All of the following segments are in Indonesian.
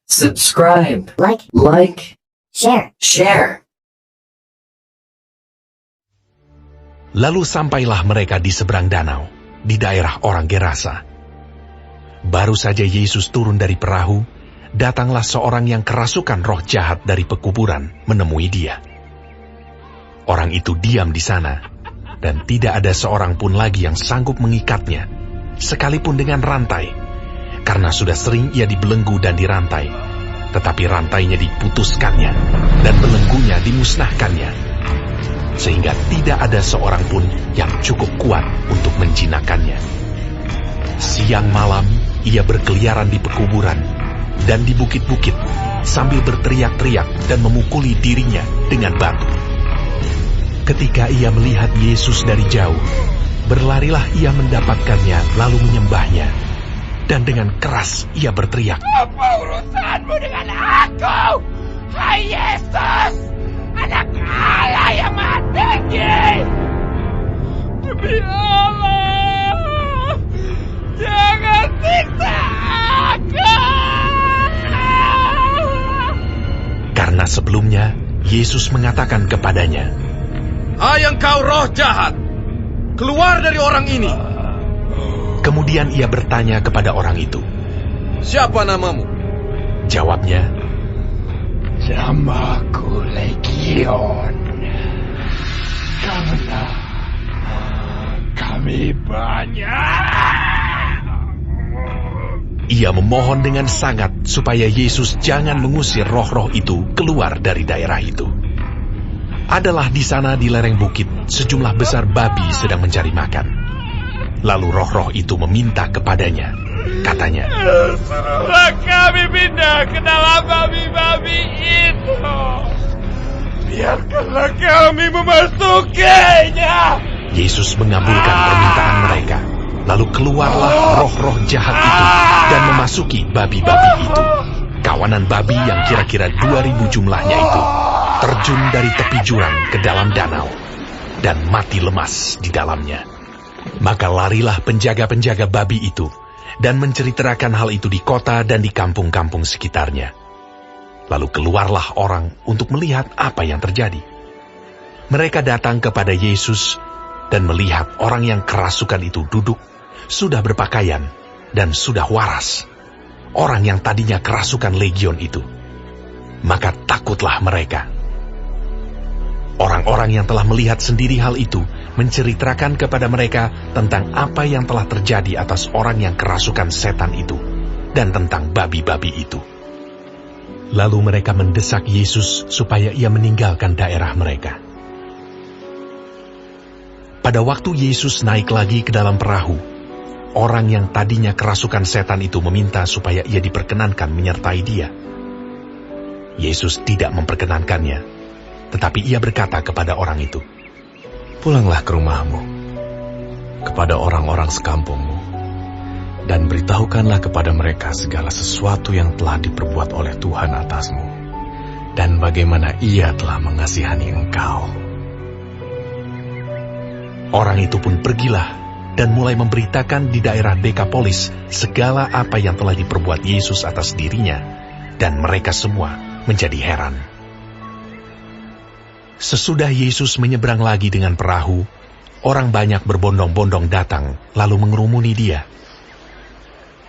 subscribe, like, share. Lalu sampailah mereka di seberang danau, di daerah orang Gerasa. Baru saja Yesus turun dari perahu, datanglah seorang yang kerasukan roh jahat dari pekuburan menemui dia. Orang itu diam di sana, dan tidak ada seorang pun lagi yang sanggup mengikatnya, sekalipun dengan rantai, karena sudah sering ia dibelenggu dan dirantai, tetapi rantainya diputuskannya, dan belenggunya dimusnahkannya, sehingga tidak ada seorang pun yang cukup kuat untuk menjinakkannya. Siang malam ia berkeliaran di pekuburan dan di bukit-bukit sambil berteriak-teriak dan memukuli dirinya dengan batu. Ketika ia melihat Yesus dari jauh, berlarilah ia mendapatkannya lalu menyembahnya, dan dengan keras ia berteriak, "Apa urusanmu dengan aku, hai Yesus, Anak Allah yang Maha Tinggi? Demi Allah, jangan siksa aku!" Karena sebelumnya Yesus mengatakan kepadanya, "Hai engkau roh jahat, keluar dari orang ini." Kemudian ia bertanya kepada orang itu, "Siapa namamu?" Jawabnya, "Namaku Legion, karena kami banyak." Ia memohon dengan sangat supaya Yesus jangan mengusir roh-roh itu keluar dari daerah itu. Adalah di sana di lereng bukit sejumlah besar babi sedang mencari makan. Lalu roh-roh itu meminta kepadanya, katanya, "Suruhlah kami pindah ke dalam babi-babi itu. Biarkanlah kami memasukinya." Yesus mengabulkan permintaan mereka. Lalu keluarlah roh-roh jahat itu dan memasuki babi-babi itu. Kawanan babi yang kira-kira 2.000 jumlahnya itu terjun dari tepi jurang ke dalam danau dan mati lemas di dalamnya. Maka larilah penjaga-penjaga babi itu dan menceritakan hal itu di kota dan di kampung-kampung sekitarnya. Lalu keluarlah orang untuk melihat apa yang terjadi. Mereka datang kepada Yesus dan melihat orang yang kerasukan itu duduk, sudah berpakaian, dan sudah waras. Orang yang tadinya kerasukan legion itu. Maka takutlah mereka. Orang-orang yang telah melihat sendiri hal itu menceritakan kepada mereka tentang apa yang telah terjadi atas orang yang kerasukan setan itu dan tentang babi-babi itu. Lalu mereka mendesak Yesus supaya ia meninggalkan daerah mereka. Pada waktu Yesus naik lagi ke dalam perahu, orang yang tadinya kerasukan setan itu meminta supaya ia diperkenankan menyertai dia. Yesus tidak memperkenankannya, tetapi ia berkata kepada orang itu, "Pulanglah ke rumahmu, kepada orang-orang sekampungmu, dan beritahukanlah kepada mereka segala sesuatu yang telah diperbuat oleh Tuhan atasmu, dan bagaimana Ia telah mengasihani engkau." Orang itu pun pergilah dan mulai memberitakan di daerah Dekapolis segala apa yang telah diperbuat Yesus atas dirinya, dan mereka semua menjadi heran. Sesudah Yesus menyeberang lagi dengan perahu, orang banyak berbondong-bondong datang lalu mengerumuni dia.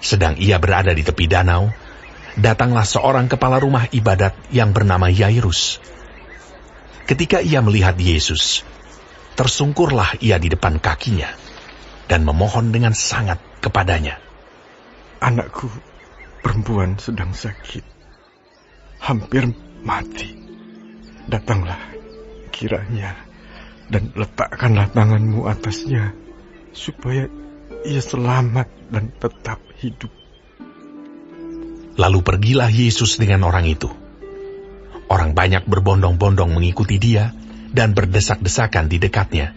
Sedang ia berada di tepi danau, datanglah seorang kepala rumah ibadat yang bernama Yairus. Ketika ia melihat Yesus, tersungkurlah ia di depan kakinya dan memohon dengan sangat kepadanya, "Anakku perempuan sedang sakit, hampir mati. Datanglah kiranya dan letakkanlah tanganmu atasnya, supaya ia selamat dan tetap hidup." Lalu pergilah Yesus dengan orang itu. Orang banyak berbondong-bondong mengikuti dia dan berdesak-desakan di dekatnya.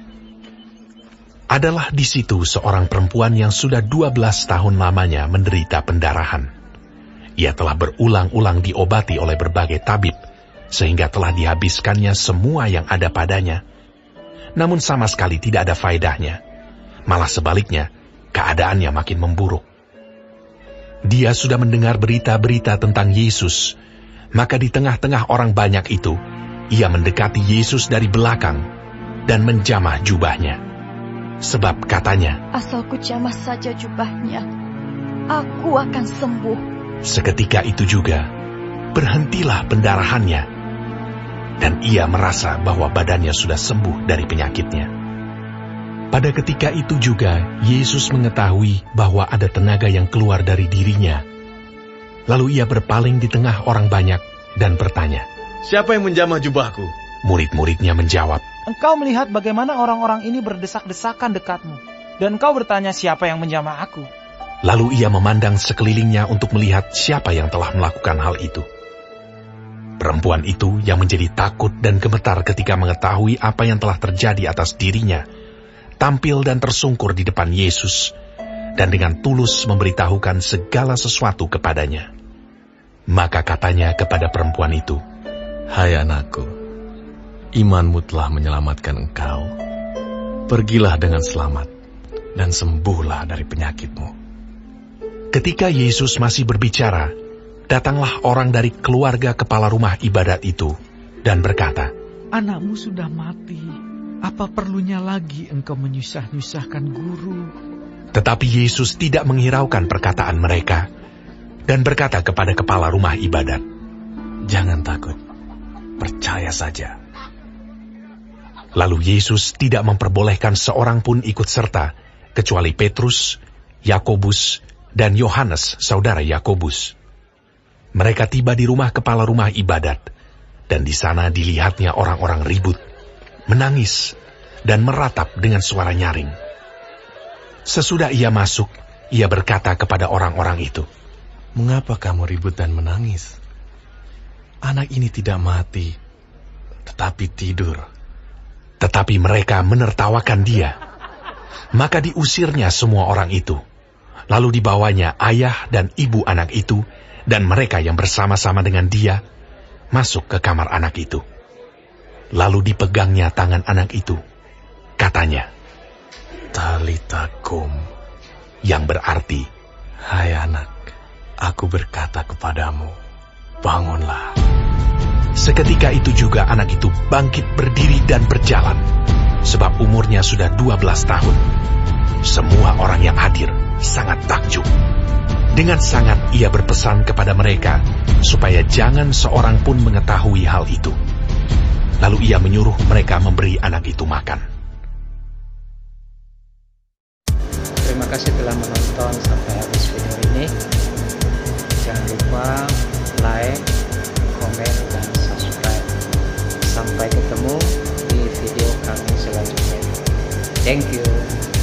Adalah di situ seorang perempuan yang sudah 12 tahun lamanya menderita pendarahan. Ia telah berulang-ulang diobati oleh berbagai tabib, sehingga telah dihabiskannya semua yang ada padanya. Namun sama sekali tidak ada faedahnya. Malah sebaliknya, keadaannya makin memburuk. Dia sudah mendengar berita-berita tentang Yesus, maka di tengah-tengah orang banyak itu, ia mendekati Yesus dari belakang dan menjamah jubahnya. Sebab katanya, asal ku jamah saja jubahnya, aku akan sembuh. seketika itu juga, berhentilah pendarahannya, dan ia merasa bahwa badannya sudah sembuh dari penyakitnya. Pada ketika itu juga, Yesus mengetahui bahwa ada tenaga yang keluar dari dirinya. Lalu ia berpaling di tengah orang banyak dan bertanya, Siapa yang menjamah jubahku? Murid-muridnya menjawab, Engkau melihat bagaimana orang-orang ini berdesak-desakan dekatmu, dan engkau bertanya siapa yang menjamah aku. Lalu ia memandang sekelilingnya untuk melihat siapa yang telah melakukan hal itu. Perempuan itu yang menjadi takut dan gemetar ketika mengetahui apa yang telah terjadi atas dirinya, tampil dan tersungkur di depan Yesus, dan dengan tulus memberitahukan segala sesuatu kepadanya. Maka katanya kepada perempuan itu, Hai anakku, imanmu telah menyelamatkan engkau. Pergilah dengan selamat, dan sembuhlah dari penyakitmu. Ketika Yesus masih berbicara, datanglah orang dari keluarga kepala rumah ibadat itu, dan berkata, Anakmu sudah mati. Apa perlunya lagi engkau menyusah-nyusahkan guru? Tetapi Yesus tidak menghiraukan perkataan mereka, dan berkata kepada kepala rumah ibadat, Jangan takut, percaya saja. Lalu Yesus tidak memperbolehkan seorang pun ikut serta, kecuali Petrus, Yakobus, dan Yohanes, saudara Yakobus. Mereka tiba di rumah kepala rumah ibadat, dan di sana dilihatnya orang-orang ribut, menangis, dan meratap dengan suara nyaring. Sesudah ia masuk, ia berkata kepada orang-orang itu, Mengapa kamu ribut dan menangis? Anak ini tidak mati, tetapi tidur. Tetapi mereka menertawakan dia. Maka diusirnya semua orang itu. Lalu dibawanya ayah dan ibu anak itu, dan mereka yang bersama-sama dengan dia, masuk ke kamar anak itu. Lalu dipegangnya tangan anak itu. Katanya, Talita kum, yang berarti, Hai anak, aku berkata kepadamu, bangunlah. seketika itu juga anak itu bangkit berdiri dan berjalan, sebab umurnya sudah 12 tahun. Semua orang yang hadir sangat takjub. Dengan sangat ia berpesan kepada mereka, supaya jangan seorang pun mengetahui hal itu. Lalu ia menyuruh mereka memberi anak itu makan. Terima kasih telah menonton sampai habis video ini. Jangan lupa like, komen, dan subscribe. Sampai ketemu di video kami selanjutnya. Thank you.